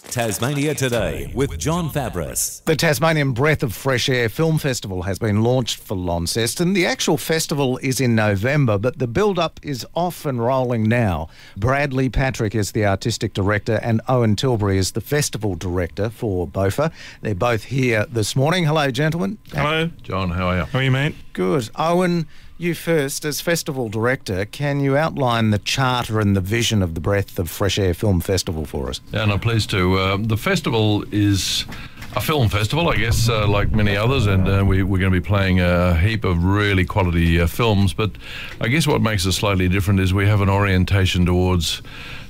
Tasmania Today with John Fabris. The Tasmanian-breath-of-fresh-air film festival has been launched for Launceston. The actual festival is in November, but the build-up is off and rolling now. Bradley Patrick is the artistic director and Owen Tilbury is the festival director for BOFA. They're both here this morning. Hello, gentlemen. Hello. John, how are you? How are you, mate? Good. Owen, you first. As festival director, can you outline the charter and the vision of the Breath of Fresh Air Film Festival for us? Yeah, no, pleased to. The festival is a film festival, I guess, like many others, and we're going to be playing a heap of really quality films, but I guess what makes it slightly different is we have an orientation towards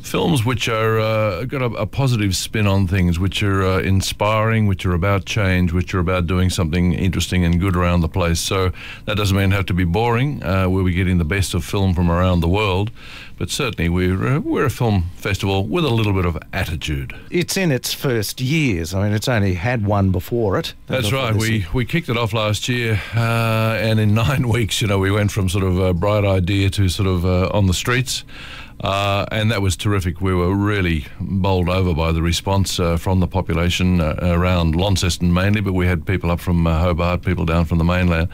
films which are got a positive spin on things, which are inspiring, which are about change, which are about doing something interesting and good around the place. So that doesn't mean it have to be boring. We'll be getting the best of film from around the world, but certainly we're a film festival with a little bit of attitude. It's in its first years. I mean, it's only had one before it. That's right. We kicked it off last year, and in 9 weeks, we went from sort of a bright idea to sort of on the streets. And that was terrific. We were really bowled over by the response from the population around Launceston mainly, but we had people up from Hobart, people down from the mainland.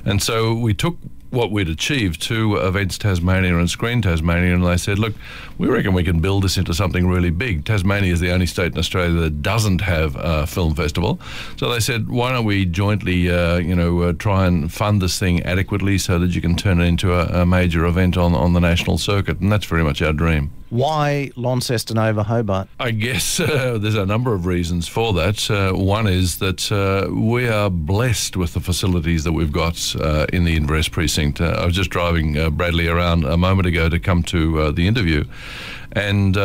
And so we took what we'd achieved to Events Tasmania and Screen Tasmania, and they said, look, we reckon we can build this into something really big. Tasmania is the only state in Australia that doesn't have a film festival. So they said, why don't we jointly, try and fund this thing adequately so that you can turn it into a major event on the national circuit, and that's very much our dream. Why Launceston over Hobart? I guess there's a number of reasons for that. One is that we are blessed with the facilities that we've got in the Inverness precinct. I was just driving Bradley around a moment ago to come to the interview, and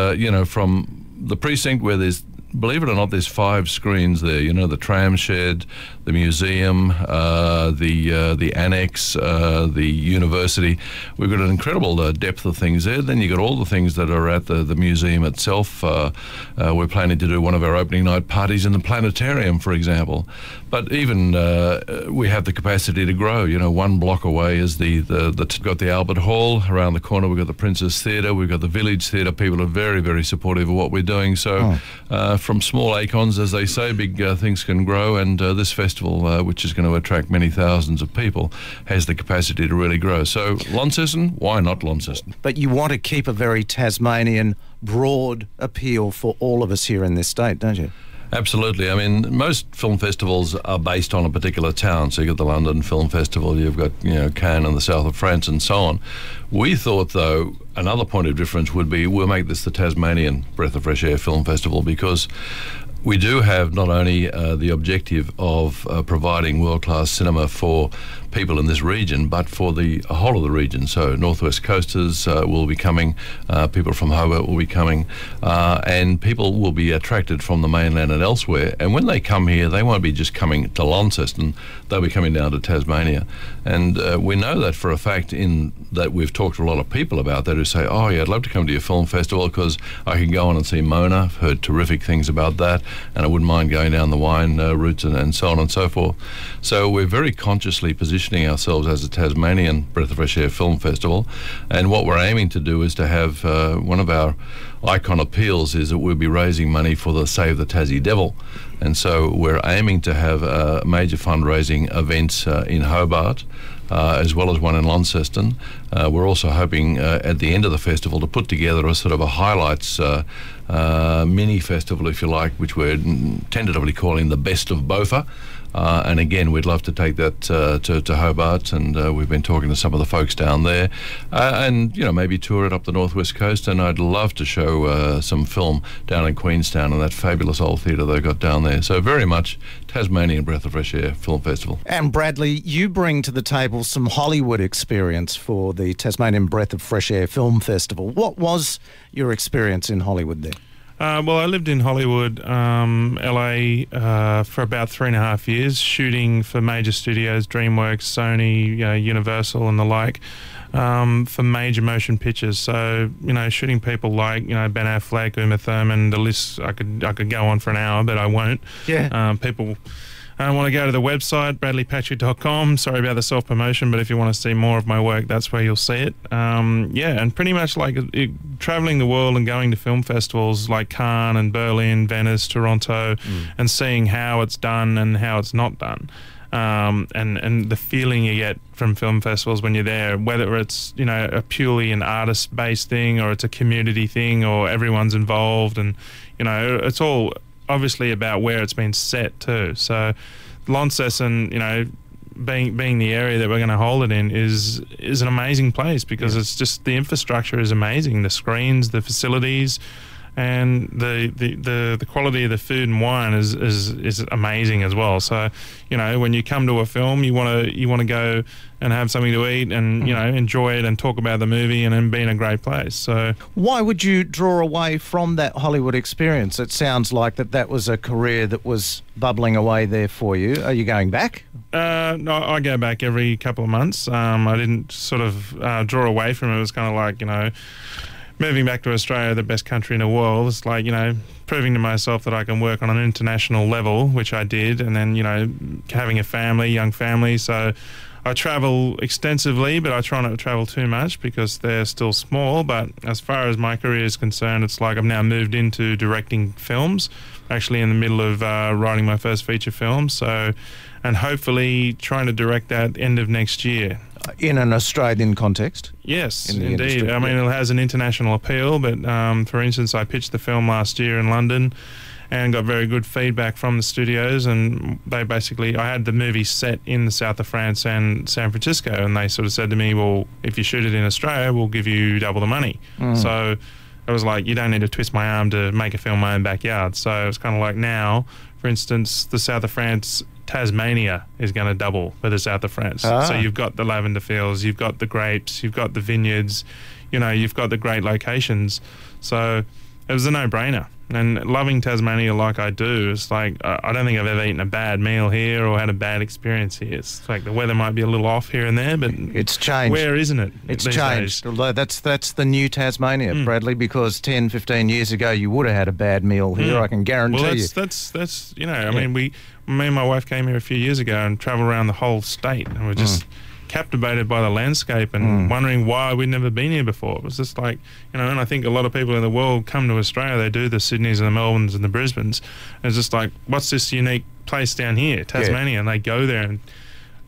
from the precinct where there's, believe it or not, there's 5 screens there. The tram shed, the museum, the annex, the university. We've got an incredible depth of things there. Then you've got all the things that are at the museum itself. We're planning to do one of our opening night parties in the planetarium, for example. But even we have the capacity to grow. 1 block away is got the Albert Hall. Around the corner we've got the Princess Theatre. We've got the Village Theatre. People are very, very supportive of what we're doing. So from small acorns, as they say, big things can grow, and this festival, which is going to attract many thousands of people, has the capacity to really grow. So Launceston, why not Launceston? But you want to keep a very Tasmanian, broad appeal for all of us here in this state, don't you? Absolutely. I mean, most film festivals are based on a particular town. So you've got the London Film Festival, you've got, Cannes in the south of France and so on. We thought, though, another point of difference would be we'll make this the Tasmanian Breath of Fresh Air Film Festival, because we do have not only the objective of providing world-class cinema for people in this region, but for the whole of the region. So Northwest Coasters will be coming, people from Hobart will be coming, and people will be attracted from the mainland and elsewhere. And when they come here, they won't be just coming to Launceston, they'll be coming down to Tasmania. And we know that for a fact, in that we've talked to a lot of people about that who say, oh yeah, I'd love to come to your film festival because I can go on and see Mona. I've heard terrific things about that, and I wouldn't mind going down the wine routes and so on and so forth. So we're very consciously positioning ourselves as a Tasmanian Breath of Fresh Air Film Festival, and what we're aiming to do is to have one of our icon appeals is that we'll be raising money for the Save the Tassie Devil, and so we're aiming to have major fundraising events in Hobart, as well as one in Launceston. We're also hoping at the end of the festival to put together a sort of a highlights mini festival, if you like, which we're tentatively calling the Best of BOFA. And again, we'd love to take that to Hobart, and we've been talking to some of the folks down there, and maybe tour it up the northwest coast. And I'd love to show some film down in Queenstown and that fabulous old theatre they've got down there. So very much Tasmanian Breath of Fresh Air Film Festival. And Bradley, you bring to the table some Hollywood experience for the Tasmanian Breath of Fresh Air Film Festival. What was your experience in Hollywood there? Well, I lived in Hollywood, LA, for about 3.5 years, shooting for major studios, DreamWorks, Sony, Universal and the like, for major motion pictures. So, shooting people like, Ben Affleck, Uma Thurman, the list, I could go on for an hour, but I won't. Yeah. People want to go to the website, bradleypatrick.com. Sorry about the self-promotion, but if you want to see more of my work, that's where you'll see it. And pretty much like traveling the world and going to film festivals like Cannes and Berlin, Venice, Toronto, and seeing how it's done and how it's not done. And the feeling you get from film festivals when you're there, whether it's, a purely an artist-based thing or it's a community thing or everyone's involved, and, it's all obviously about where it's been set too. So Launceston, being the area that we're going to hold it in is an amazing place because it's just the infrastructure is amazing, the screens, the facilities, and the quality of the food and wine is amazing as well. So, when you come to a film, you want to go and have something to eat and enjoy it and talk about the movie and then be in a great place. So, why would you draw away from that Hollywood experience? It sounds like that was a career that was bubbling away there for you. Are you going back? No, I go back every couple of months. I didn't sort of draw away from it. It was kind of like, moving back to Australia, the best country in the world, it's like, proving to myself that I can work on an international level, which I did, and then, having a family, young family. So I travel extensively, but I try not to travel too much because they're still small. But as far as my career is concerned, it's like I've now moved into directing films, actually in the middle of writing my first feature film. So, and hopefully trying to direct that end of next year. In an Australian context? Yes, in the indeed. industry. I mean, it has an international appeal, but for instance, I pitched the film last year in London and got very good feedback from the studios, and they basically, I had the movie set in the south of France and San Francisco, and they sort of said to me, well, if you shoot it in Australia, we'll give you double the money. So I was like, you don't need to twist my arm to make a film in my own backyard. So it's kind of like now, for instance, the south of France, Tasmania is going to double for the south of France. So you've got the lavender fields, you've got the grapes, you've got the vineyards, you've got the great locations. So it was a no-brainer. And loving Tasmania like I do, it's like I don't think I've ever eaten a bad meal here or had a bad experience here. It's like the weather might be a little off here and there, but it's changed. Where isn't it? It's changed. Although that's the new Tasmania, Bradley, because 10, 15 years ago you would have had a bad meal here, I can guarantee you. Well, that's I mean, me and my wife came here a few years ago and travelled around the whole state, and we're just captivated by the landscape and wondering why we'd never been here before. It was just like, and I think a lot of people in the world come to Australia, they do the Sydneys and the Melbournes and the Brisbanes, and it's just like, what's this unique place down here, Tasmania? And they go there and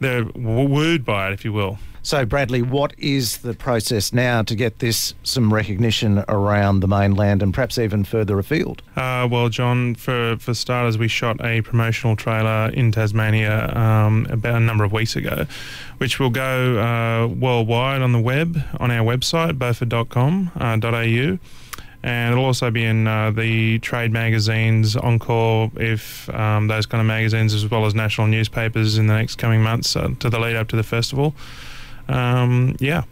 they're wooed by it, if you will. So, Bradley, what is the process now to get this some recognition around the mainland and perhaps even further afield? Well, John, for starters, we shot a promotional trailer in Tasmania about a number of weeks ago, which will go worldwide on the web, on our website, bofa.com.au. And it'll also be in the trade magazines, Encore, if those kind of magazines, as well as national newspapers in the next coming months to the lead up to the festival. Yeah,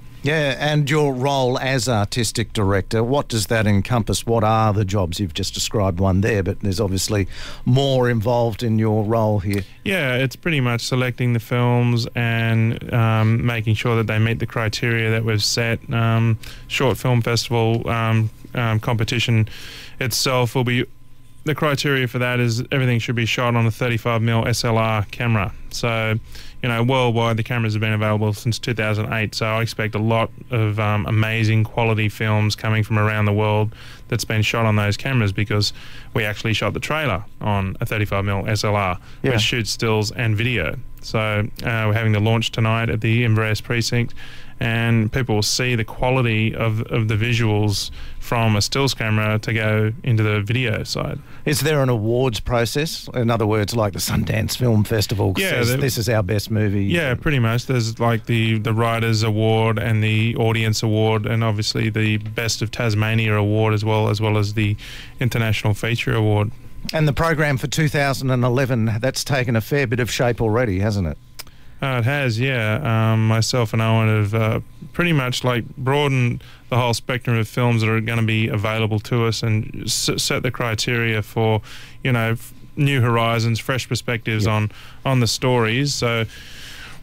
and your role as artistic director, what does that encompass? What are the jobs? You've just described one there, but there's obviously more involved in your role here. Yeah, it's pretty much selecting the films and making sure that they meet the criteria that we've set. Short Film Festival competition itself will be... The criteria for that is everything should be shot on a 35mm SLR camera. So, worldwide the cameras have been available since 2008. So I expect a lot of amazing quality films coming from around the world that's been shot on those cameras, because we actually shot the trailer on a 35mm SLR, which shoots stills and video. So we're having the launch tonight at the Inverness precinct, and people will see the quality of the visuals from a stills camera to go into the video side. Is there an awards process? In other words, like the Sundance Film Festival says this is our best movie? Yeah, pretty much. There's like the Writers Award and the Audience Award, and obviously the Best of Tasmania Award as well as the International Feature Award. And the program for 2011, that's taken a fair bit of shape already, hasn't it? It has, yeah. Myself and Owen have pretty much like broadened the whole spectrum of films that are going to be available to us, and set the criteria for, new horizons, fresh perspectives on the stories. So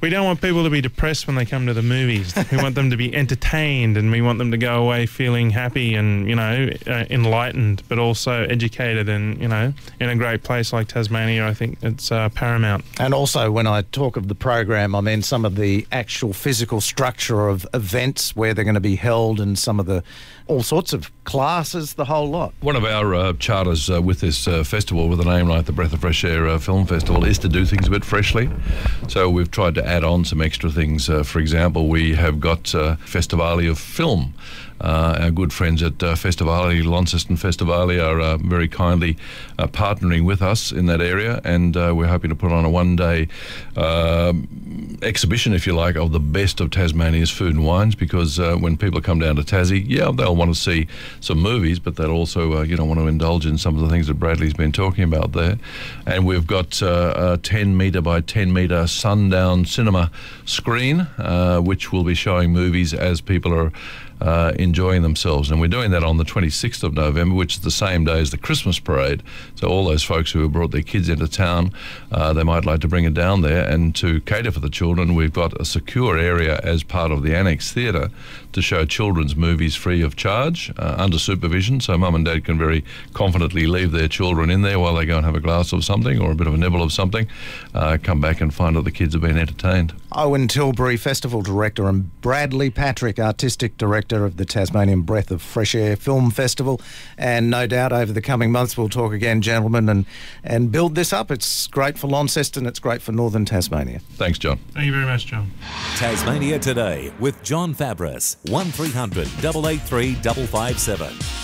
we don't want people to be depressed when they come to the movies. We want them to be entertained, and we want them to go away feeling happy and, enlightened, but also educated, and, in a great place like Tasmania, I think it's paramount. And also, when I talk of the program, I mean some of the actual physical structure of events where they're going to be held, and some of the all sorts of classes, the whole lot. One of our charters with this festival, with a name like the Breath of Fresh Air Film Festival, is to do things a bit freshly. So we've tried to add on some extra things. For example, we have got Festivali of Film. Our good friends at Festivali, Launceston Festivali, are very kindly partnering with us in that area, and we're hoping to put on a one-day exhibition, if you like, of the best of Tasmania's food and wines, because when people come down to Tassie, they'll want to see some movies, but they'll also want to indulge in some of the things that Bradley's been talking about there. And we've got a 10 metre by 10 metre sundown cinema screen, which will be showing movies as people are enjoying themselves, and we're doing that on the 26th of November, which is the same day as the Christmas parade. So all those folks who have brought their kids into town, they might like to bring it down there. And to cater for the children, we've got a secure area as part of the Annex Theatre to show children's movies free of charge, under supervision, so mum and dad can very confidently leave their children in there while they go and have a glass of something or a bit of a nibble of something, come back and find that the kids have been entertained. Owen Tilbury, Festival Director, and Bradley Patrick, Artistic Director of the Tasmanian-breath-of-fresh-air Film Festival. And no doubt over the coming months we'll talk again, gentlemen, and build this up. It's great for Launceston, it's great for northern Tasmania. Thanks, John. Thank you very much, John. Tasmania Today with John Fabris, 1300 883 557.